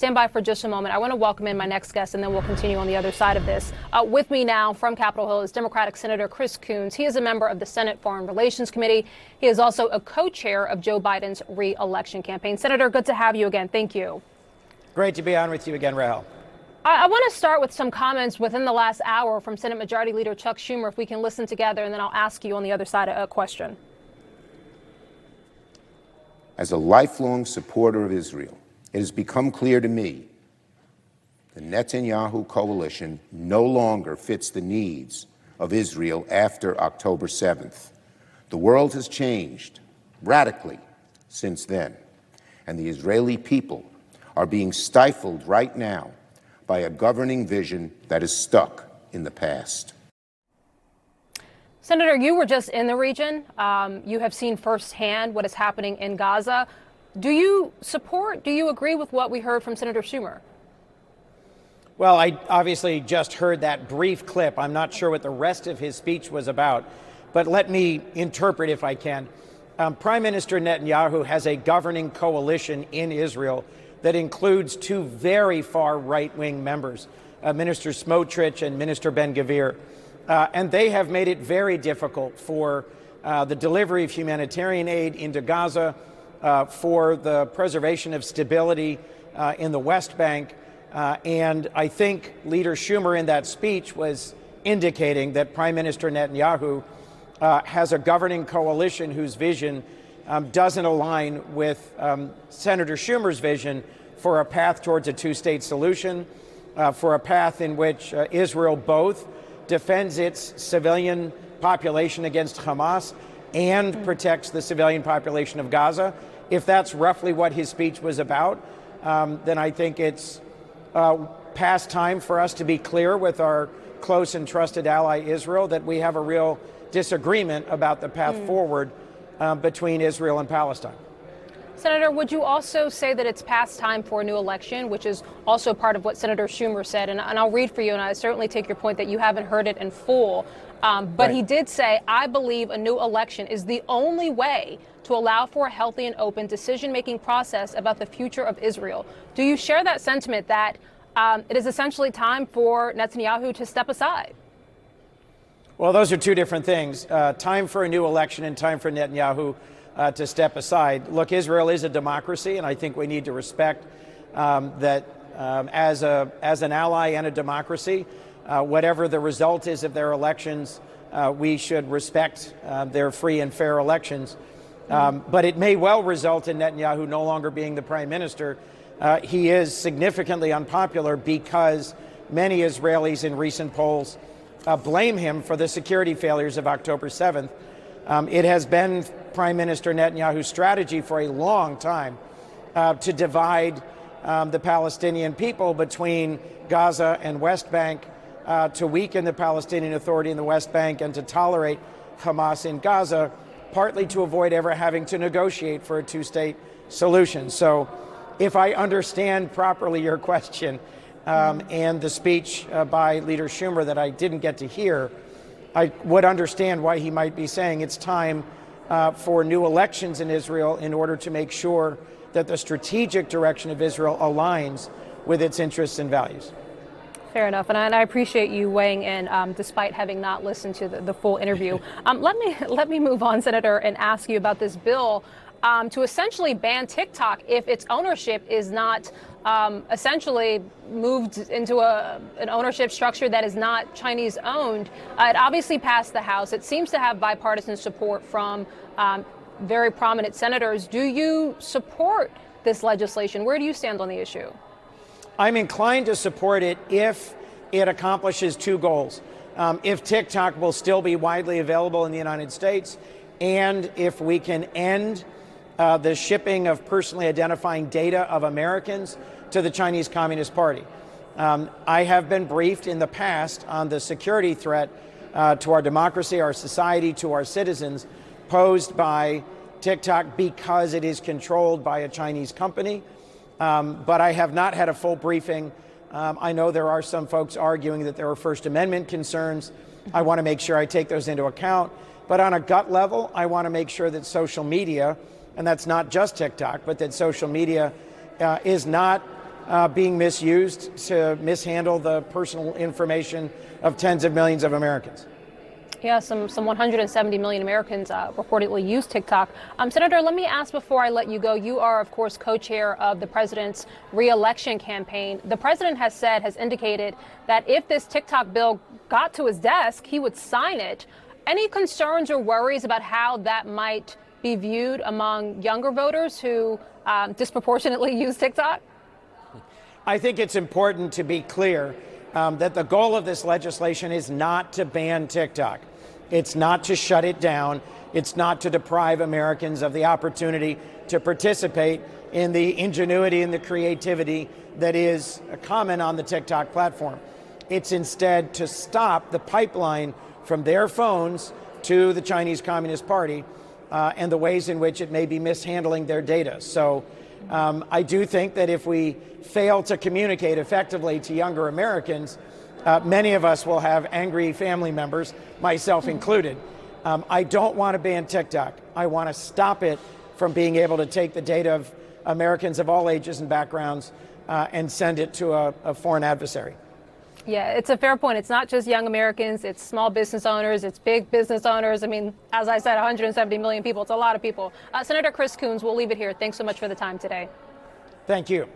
Stand by for just a moment. I want to welcome in my next guest, and then we'll continue on the other side of this. With me now from Capitol Hill is Democratic Senator Chris Coons. He is a member of the Senate Foreign Relations Committee. He is also a co-chair of Joe Biden's re-election campaign. Senator, good to have you again. Thank you. Great to be on with you again, Rahel. I want to start with some comments within the last hour from Senate Majority Leader Chuck Schumer, if we can listen together, and then I'll ask you on the other side a question. As a lifelong supporter of Israel, it has become clear to me the Netanyahu coalition no longer fits the needs of Israel after October 7th. The world has changed radically since then, and the Israeli people are being stifled right now by a governing vision that is stuck in the past. Senator, you were just in the region. You have seen firsthand what is happening in Gaza. Do you agree with what we heard from Senator Schumer? Well, I obviously just heard that brief clip. I'm not sure what the rest of his speech was about, but let me interpret if I can. Prime Minister Netanyahu has a governing coalition in Israel that includes two very far right-wing members, Minister Smotrich and Minister Ben-Gvir. And they have made it very difficult for the delivery of humanitarian aid into Gaza, for the preservation of stability in the West Bank. And I think Leader Schumer in that speech was indicating that Prime Minister Netanyahu has a governing coalition whose vision doesn't align with Senator Schumer's vision for a path towards a two-state solution, for a path in which Israel both defends its civilian population against Hamas and protects the civilian population of Gaza. If that's roughly what his speech was about, then I think it's past time for us to be clear with our close and trusted ally Israel that we have a real disagreement about the path forward between Israel and Palestine. Senator, would you also say that it's past time for a new election, which is also part of what Senator Schumer said? And I'll read for you, and I certainly take your point that you haven't heard it in full. But right. He did say, I believe a new election is the only way to allow for a healthy and open decision-making process about the future of Israel. Do you share that sentiment that it is essentially time for Netanyahu to step aside? Well, those are two different things. Time for a new election and time for Netanyahu to step aside. Look, Israel is a democracy, and I think we need to respect that as an ally and a democracy, whatever the result is of their elections, we should respect their free and fair elections. But it may well result in Netanyahu no longer being the prime minister. He is significantly unpopular because many Israelis in recent polls blame him for the security failures of October 7th. It has been Prime Minister Netanyahu's strategy for a long time to divide the Palestinian people between Gaza and West Bank, to weaken the Palestinian Authority in the West Bank and to tolerate Hamas in Gaza, partly to avoid ever having to negotiate for a two-state solution. So if I understand properly your question and the speech by Leader Schumer that I didn't get to hear, I would understand why he might be saying it's time for new elections in Israel in order to make sure that the strategic direction of Israel aligns with its interests and values. Fair enough, and I appreciate you weighing in despite having not listened to the full interview. Let me move on, Senator, and ask you about this bill to essentially ban TikTok if its ownership is not essentially moved into an ownership structure that is not Chinese owned. It obviously passed the House. It seems to have bipartisan support from very prominent senators. Do you support this legislation? Where do you stand on the issue? I'm inclined to support it if it accomplishes two goals. If TikTok will still be widely available in the United States, and if we can end the shipping of personally identifying data of Americans to the Chinese Communist Party. I have been briefed in the past on the security threat to our democracy, our society, to our citizens posed by TikTok because it is controlled by a Chinese company. But I have not had a full briefing. I know there are some folks arguing that there are First Amendment concerns. I want to make sure I take those into account. But on a gut level, I want to make sure that social media, and that's not just TikTok, but that social media is not being misused to mishandle the personal information of tens of millions of Americans. Yeah, some 170 million Americans reportedly use TikTok. Senator, let me ask before I let you go, you are, of course, co-chair of the president's re-election campaign. The president has indicated that if this TikTok bill got to his desk, he would sign it. Any concerns or worries about how that might be viewed among younger voters who disproportionately use TikTok? I think it's important to be clear that the goal of this legislation is not to ban TikTok. It's not to shut it down. It's not to deprive Americans of the opportunity to participate in the ingenuity and the creativity that is common on the TikTok platform. It's instead to stop the pipeline from their phones to the Chinese Communist Party and the ways in which it may be mishandling their data. So I do think that if we fail to communicate effectively to younger Americans, many of us will have angry family members, myself included. I don't want to ban TikTok. I want to stop it from being able to take the data of Americans of all ages and backgrounds and send it to a foreign adversary. Yeah, it's a fair point. It's not just young Americans, it's small business owners, it's big business owners. I mean, as I said, 170 million people. It's a lot of people. Senator Chris Coons, we'll leave it here. Thanks so much for the time today. Thank you.